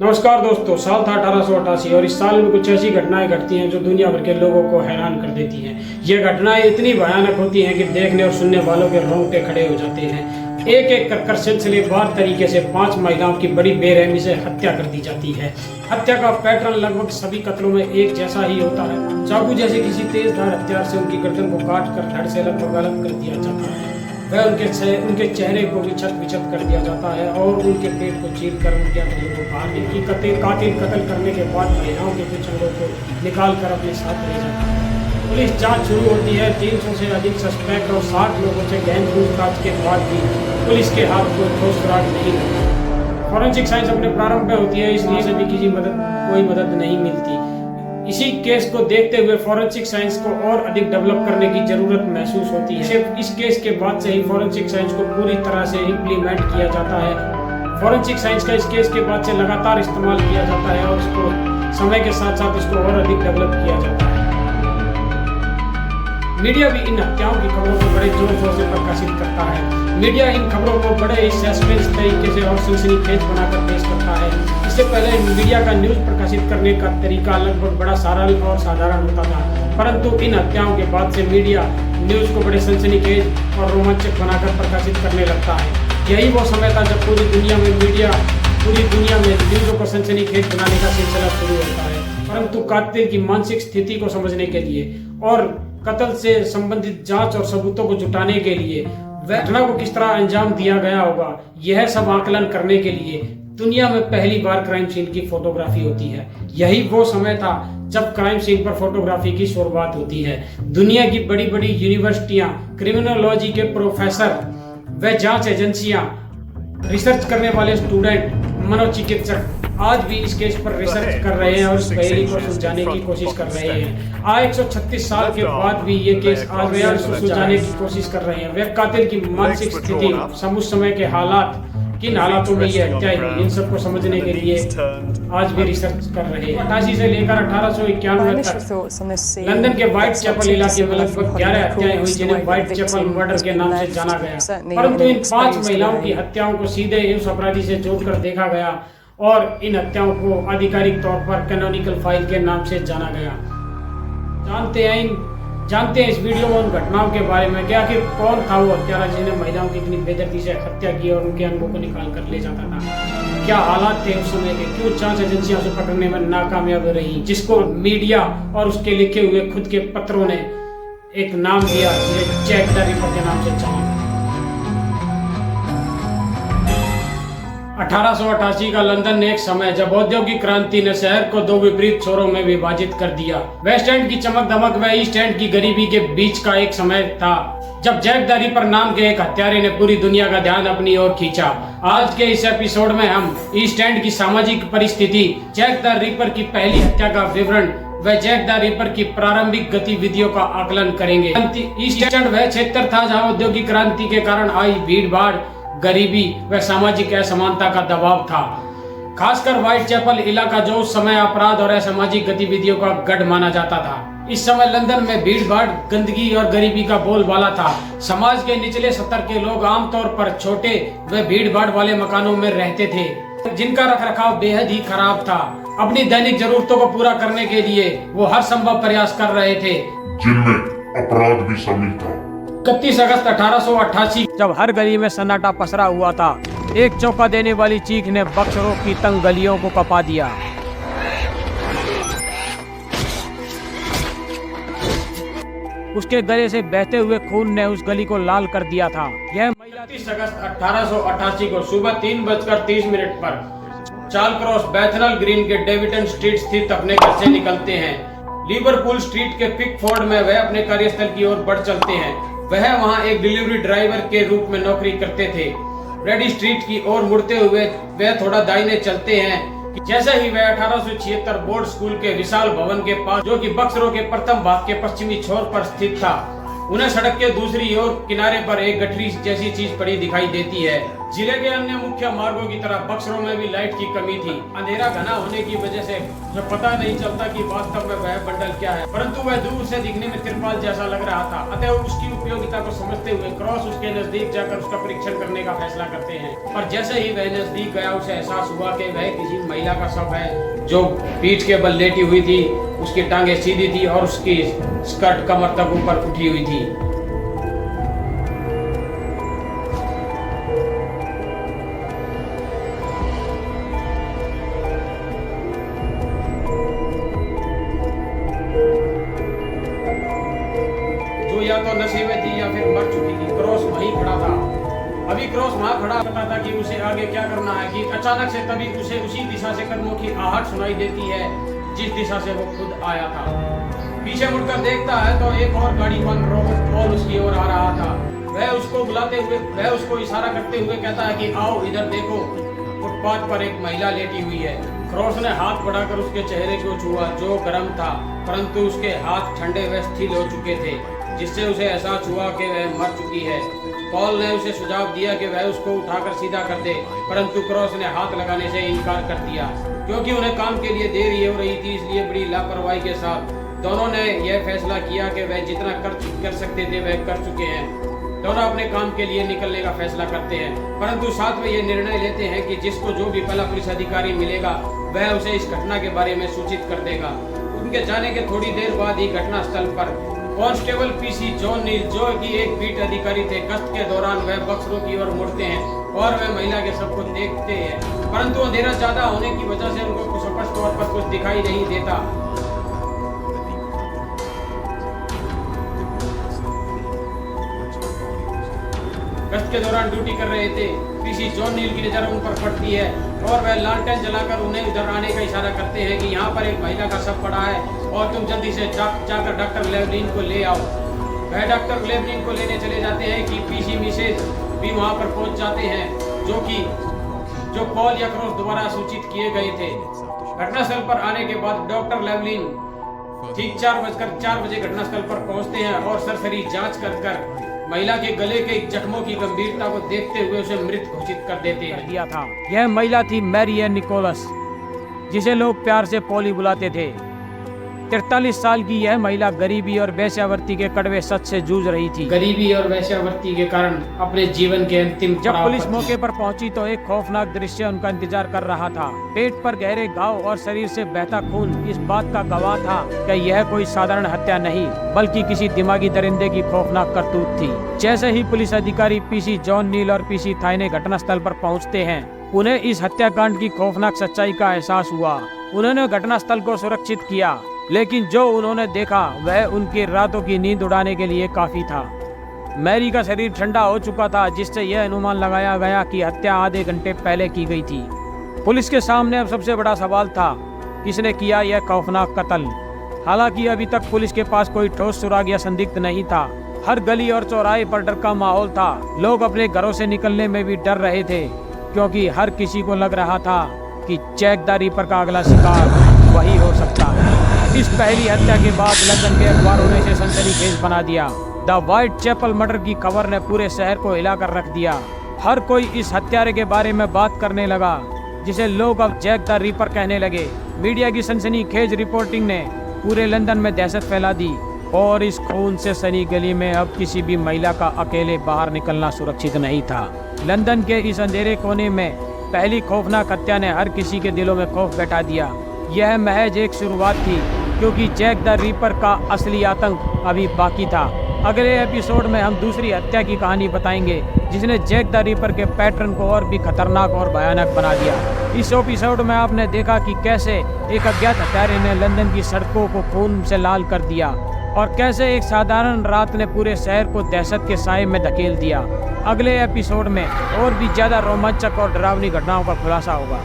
नमस्कार दोस्तों, साल था 1888 और इस साल में कुछ ऐसी घटनाएं घटती हैं जो दुनिया भर के लोगों को हैरान कर देती हैं। ये घटनाएं इतनी भयानक होती हैं कि देखने और सुनने वालों के रोंगटे खड़े हो जाते हैं। एक एक कर सिलसिलेवार तरीके से 5 महिलाओं की बड़ी बेरहमी से हत्या कर दी जाती है। हत्या का पैटर्न लगभग सभी कत्लों में एक जैसा ही होता है। चाकू जैसे किसी तेजधार हथियार से उनकी गर्दन को काट कर धड़ से लगभग अलग कर दिया जाता है। वह उनके चेहरे को भी छत विछत कर दिया जाता है और उनके पेट को चीर कर उनके अंगों को बाहर इनकी कातिल कत्ल करने के बाद महिलाओं के कुछ अंगों को निकाल कर अपने साथ ले जाता है। पुलिस जांच शुरू होती है। 300 से अधिक सस्पेक्ट और 60 लोगों से गहन पूछताछ के बाद भी पुलिस के हाथ को ठोस सुराग नहीं मिलता। फॉरेंसिक साइंस अपने प्रारंभ में होती है, इसलिए से भी कोई मदद नहीं मिलती। इसी केस को देखते हुए फॉरेंसिक साइंस को और अधिक डेवलप करने की जरूरत महसूस होती है। इस केस के बाद से ही फॉरेंसिक साइंस को पूरी तरह से इम्प्लीमेंट किया जाता है। फॉरेंसिक साइंस का इस केस के बाद से लगातार इस्तेमाल किया जाता है और इसको समय के साथ साथ इसको और अधिक डेवलप किया जाता है। मीडिया भी इन हत्याओं की खबरों को बड़े जोर शोर से प्रकाशित करता है। मीडिया इन खबरों को बड़े ही सस्पेंस तरीके से और सनसनीखेज बनाकर पेश करता है। इससे पहले मीडिया का न्यूज प्रकाशित करने का तरीका लगभग बड़ा सरल और साधारण होता था, परंतु इन हत्याओं के बाद से मीडिया न्यूज को बड़े सनसनीखेज और रोमांचक बनाकर प्रकाशित करने लगता है। यही वो समय था जब पूरी दुनिया में न्यूज़ों को सनसनीखेज बनाने का सिलसिला शुरू होता है। परंतु कातिल की मानसिक स्थिति को समझने के लिए और कत्ल से संबंधित जांच और सबूतों को जुटाने के लिए, घटना को किस तरह अंजाम दिया गया होगा, यह सब आकलन करने के लिए दुनिया में पहली बार क्राइम सीन की फोटोग्राफी होती है। यही वो समय था जब क्राइम सीन पर फोटोग्राफी की शुरुआत होती है। दुनिया की बड़ी बड़ी यूनिवर्सिटियां, क्रिमिनोलॉजी के प्रोफेसर व जांच एजेंसियां, रिसर्च करने वाले स्टूडेंट, मनोचिकित्सक आज भी इस केस पर रिसर्च कर रहे हैं और इस पहेली को सुलझाने की कोशिश कर रहे हैं। आज 136 साल के बाद भी ये केस आज सुलझाने की कोशिश कर रहे हैं। वे कातिल की मानसिक स्थिति, उस समय के हालात, किन हालातों में ये हत्या हुई, इन सबको समझने के लिए आज भी रिसर्च कर रहे हैं। 88 से लेकर 1891 तक लंदन के व्हाइट चैपल इलाके में लगभग 11 हत्याएं हुई, जिन्हें व्हाइट चैपल मर्डर के नाम से जाना गया। परंतु इन 5 महिलाओं की हत्याओं को सीधे उस अपराधी से जोड़कर देखा गया और इन हत्याओं को आधिकारिक तौर पर कैनोनिकल फाइल के नाम से जाना गया। जानते हैं इस वीडियो में उन घटनाओं के बारे में कि आखिर कौन था वो हत्यारा जिन्हें महिलाओं की इतनी बेदर्दी से हत्या की और उनके अंगों को निकाल कर ले जाता था। क्या हालात थे उस समय के, क्यों जांच एजेंसियां उसे पकड़ने में नाकामयाब रही, जिसको मीडिया और उसके लिखे हुए खुद के पत्रों ने एक नाम दिया जिसे जैक द रिपर के नाम से जाना। 1888 का लंदन एक समय जब औद्योगिक क्रांति ने शहर को 2 विपरीत छोरों में विभाजित कर दिया। वेस्ट एंड की चमक दमक व ईस्ट एंड की गरीबी के बीच का एक समय था जब जैक द रिपर नाम के एक हत्यारे ने पूरी दुनिया का ध्यान अपनी ओर खींचा। आज के इस एपिसोड में हम ईस्ट एंड की सामाजिक परिस्थिति, जैक द रिपर की पहली हत्या का विवरण व जैक द रिपर की प्रारंभिक गतिविधियों का आकलन करेंगे। ईस्ट एंड वह क्षेत्र था जहाँ औद्योगिक क्रांति के कारण आई भीड़ भाड़, गरीबी व सामाजिक असमानता का दबाव था। खासकर व्हाइट चैपल इलाका जो उस समय अपराध और असामाजिक गतिविधियों का गढ़ माना जाता था। इस समय लंदन में भीड़ भाड़, गंदगी और गरीबी का बोलबाला था। समाज के निचले स्तर के लोग आमतौर पर छोटे व भीड़ भाड़ वाले मकानों में रहते थे, जिनका रखरखाव बेहद ही खराब था। अपनी दैनिक जरूरतों को पूरा करने के लिए वो हर संभव प्रयास कर रहे थे, जिनमें अपराध भी शामिल था। 31 अगस्त 1888 जब हर गली में सन्नाटा पसरा हुआ था, एक चौंका देने वाली चीख ने बक्सरों की तंग गलियों को कपा दिया। उसके गले से बहते हुए खून ने उस गली को लाल कर दिया था। यह महिला 30 अगस्त 1888 को सुबह 3:30 पर चार्ल्स क्रॉस बैथनल ग्रीन के डेविटन स्ट्रीट स्थित अपने घर से निकलते हैं। लिवरपूल स्ट्रीट के पिकफोर्ड में वह अपने कार्यस्थल की ओर बढ़ चलते हैं। वह वहां एक डिलीवरी ड्राइवर के रूप में नौकरी करते थे। रेडी स्ट्रीट की ओर मुड़ते हुए वह थोड़ा दाहिने चलते हैं कि जैसे ही वह 1876 बोर्ड स्कूल के विशाल भवन के पास, जो कि बक्सरों के प्रथम भाग के पश्चिमी छोर पर स्थित था, उन्हें सड़क के दूसरी ओर किनारे पर एक गठरी जैसी चीज पड़ी दिखाई देती है। जिले के अन्य मुख्य मार्गों की तरह बक्सरों में भी लाइट की कमी थी। अंधेरा घना होने की वजह से पता नहीं चलता कि वास्तव में वह बंडल क्या है, परंतु वह दूर से दिखने में तिरपाल जैसा लग रहा था। अतः उसकी उपयोगिता को समझते हुए क्रॉस उसके नजदीक जाकर उसका परीक्षण करने का फैसला करते हैं। और जैसे ही वह नजदीक गया उसे एहसास हुआ कि वह किसी महिला का शव है जो पीठ के बल लेटी हुई थी। उसकी टांगे सीधी थी और उसकी स्कर्ट कमर तक ऊपर उठी हुई थी। या तो नशे में थी या फिर मर चुकी थी। क्रॉस वहीं खड़ा था। अभी क्रॉस वहां खड़ा पता था कि उसे आगे क्या करना है कि अचानक से तभी उसे उसी दिशा से कदमों की आहट सुनाई देती है जिस दिशा से वो खुद आया था। पीछे मुड़कर देखता है तो एक और गाड़ी बंद रोबोट पॉल उसकी ओर आ रहा था। वह उसको बुलाते हुए वह उसको इशारा करते हुए कहता है कि आओ इधर देखो। फुटपाथ पर एक महिला लेटी हुई है। क्रॉस ने हाथ बढ़ाकर उसके चेहरे को छुआ जो गर्म था, परंतु उसके हाथ ठंडे व स्थिर हो चुके थे, जिससे उसे एहसास हुआ कि वह मर चुकी है। पॉल ने उसे सुझाव दिया कि वह उसको उठाकर सीधा कर दे, परंतु क्रॉस ने हाथ लगाने से इनकार कर दिया क्योंकि उन्हें काम के लिए देरी हो रही थी। इसलिए बड़ी लापरवाही के साथ दोनों ने यह फैसला किया कि वह जितना कर सकते थे वह कर चुके हैं। दोनों अपने काम के लिए निकलने का फैसला करते हैं, परंतु साथ में यह निर्णय लेते हैं कि जिसको जो भी पहला पुलिस अधिकारी मिलेगा वह उसे इस घटना के बारे में सूचित कर देगा। उनके जाने के थोड़ी देर बाद ही घटना स्थल पर कांस्टेबल पीसी जॉन नील, जो कि एक बीट अधिकारी थे, गश्त के दौरान वह बक्सरों की ओर मुड़ते हैं और वह महिला के शव को देखते हैं, परंतु अंधेरा ज्यादा होने की वजह से उनको स्पष्ट तौर पर कुछ दिखाई नहीं देता। गश्त के दौरान ड्यूटी कर रहे थे पीसी जॉन नील की नजर उन पर पड़ती है और वह लालटेन जलाकर उन्हें उधर आने का इशारा करते हैं कि यहाँ पर एक महिला का शव पड़ा है और तुम जल्दी से जाकर डॉक्टर लेवलिन को ले आओ। वह डॉक्टर लेवलिन को लेने चले जाते हैं कि पीसी मिसेज भी वहाँ पर पहुँच जाते हैं जो पॉल या क्रॉस द्वारा सूचित किए गए थे। घटनास्थल पर आने के बाद डॉक्टर लेवलिन ठीक 4 बजे घटनास्थल पर पहुँचते हैं और सरसरी जाँच कर महिला के गले के जख्मों की गंभीरता को देखते हुए उसे मृत घोषित कर देते हैं। यह महिला थी मैरी एन निकोलस, जिसे लोग प्यार से पॉली बुलाते थे। 43 साल की यह महिला गरीबी और वेश्यावृत्ति के कड़वे सच से जूझ रही थी। गरीबी और वेश्यावृत्ति के कारण अपने जीवन के अंतिम जब पुलिस मौके पर पहुंची तो एक खौफनाक दृश्य उनका इंतजार कर रहा था। पेट पर गहरे घाव और शरीर से बहता खून इस बात का गवाह था कि यह कोई साधारण हत्या नहीं बल्कि किसी दिमागी दरिंदे की खौफनाक करतूत थी। जैसे ही पुलिस अधिकारी पीसी जॉन नील और पीसी थाई घटनास्थल पर पहुँचते हैं, उन्हें इस हत्याकांड की खौफनाक सच्चाई का एहसास हुआ। उन्होंने घटनास्थल को सुरक्षित किया, लेकिन जो उन्होंने देखा वह उनकी रातों की नींद उड़ाने के लिए काफी था। मैरी का शरीर ठंडा हो चुका था, जिससे यह अनुमान लगाया गया कि हत्या आधे घंटे पहले की गई थी। पुलिस के सामने अब सबसे बड़ा सवाल था, किसने किया यह खौफनाक कत्ल। हालांकि अभी तक पुलिस के पास कोई ठोस सुराग या संदिग्ध नहीं था। हर गली और चौराहे पर डर का माहौल था। लोग अपने घरों से निकलने में भी डर रहे थे, क्योंकि हर किसी को लग रहा था कि जैक द रिपर का अगला शिकार वही हो सकता है। इस पहली हत्या के बाद लंदन के अखबारों ने इसे सनसनीखेज बना दिया। द व्हाइट चैपल मर्डर की खबर ने पूरे शहर को हिलाकर रख दिया। हर कोई इस हत्यारे के बारे में बात करने लगा, जिसे लोग अब जैक द रिपर कहने लगे। मीडिया की सनसनीखेज रिपोर्टिंग ने पूरे लंदन में दहशत फैला दी और इस खून से सनी गली में अब किसी भी महिला का अकेले बाहर निकलना सुरक्षित नहीं था। लंदन के इस अंधेरे कोने में पहली खौफनाक हत्या ने हर किसी के दिलों में खौफ बैठा दिया। यह महज एक शुरुआत थी, क्योंकि जैक द रिपर का असली आतंक अभी बाकी था। अगले एपिसोड में हम दूसरी हत्या की कहानी बताएंगे, जिसने जैक द रिपर के पैटर्न को और भी खतरनाक और भयानक बना दिया। इस एपिसोड में आपने देखा कि कैसे एक अज्ञात हत्यारे ने लंदन की सड़कों को खून से लाल कर दिया और कैसे एक साधारण रात ने पूरे शहर को दहशत के साए में धकेल दिया। अगले एपिसोड में और भी ज्यादा रोमांचक और डरावनी घटनाओं का खुलासा होगा।